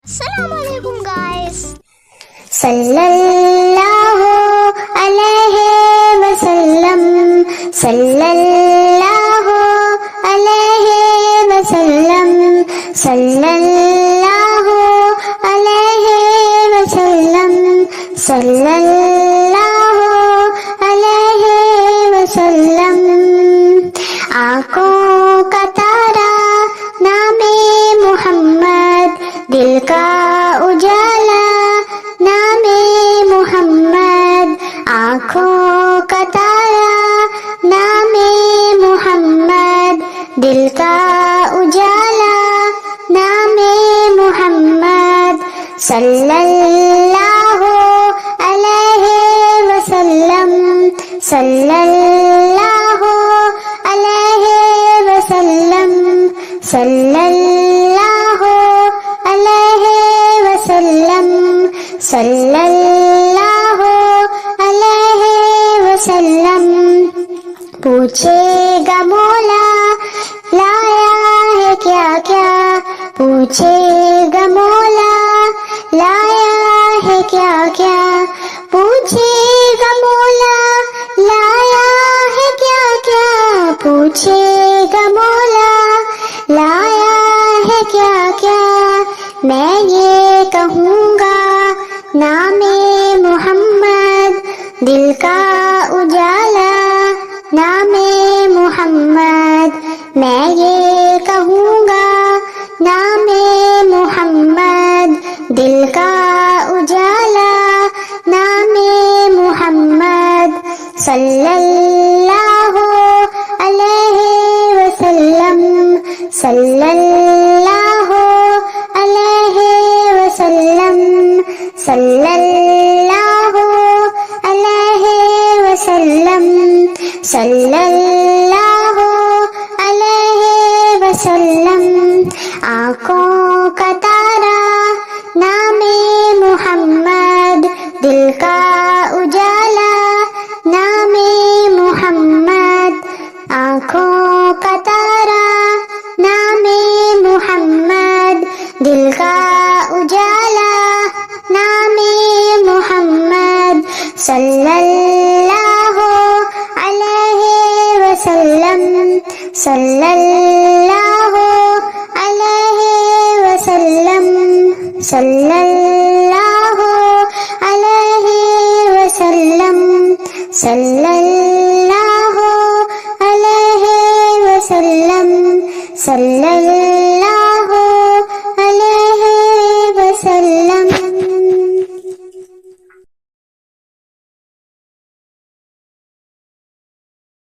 Assalamualaikum guys. सल्लल्लाहु अलैहि वसल्लम सल्लल्लाहु अलैहि वसल्लम सल्लल्लाहु अलैहि वसल्लम सल्लल्लाहु अलैहि वसल्लम। आँखों का तारा नामे मोहम्मद, दिल का उजाला नामे मोहम्मद। आँखों का तारा नामे मोहम्मद, दिल का उजाला नामे मोहम्मद। सल्लल्लाहु अलैहि वसल्लम सल्लल्लाहु अलैहि वसल्लम सल्लल्लाहु अलैहि वसल्लम सल्लल्लाहु अलैहि वसल्लम। पूछेगा मौला लाया है क्या क्या, पूछेगा मौला लाया है क्या क्या, पूछेगा मौला लाया है क्या क्या, पूछेगा मौला लाया है क्या क्या। मैं ये कहूँगा नामे मोहम्मद, दिल का उजाला नामे मोहम्मद। मैं ये कहूँगा नामे मोहम्मद, दिल का उजाला नामे मोहम्मद। सल्लल्लाहु अलैहि वसल्लम सल्लल्लाहु अलैहि वसल्लम सल्लल्लाहु अलैहि वसल्लम सल्लल्लाहु अलैहि वसल्लम। आँखों का तारा नामे मोहम्मद, दिल का उजाला नामे मोहम्मद। आँखों का तारा नामे मोहम्मद, दिल का उजाला नामे मोहम्मद। सल्लल्लाहु अलैहि वसल्लम सल्लल्लाहु अलैहि वसल्लम सल्लल्लाहु अलैहि वसल्लम सल्लल्लाहु अलैहि वसल्लम सल्लल्लाहु अलैहि वसल्लम।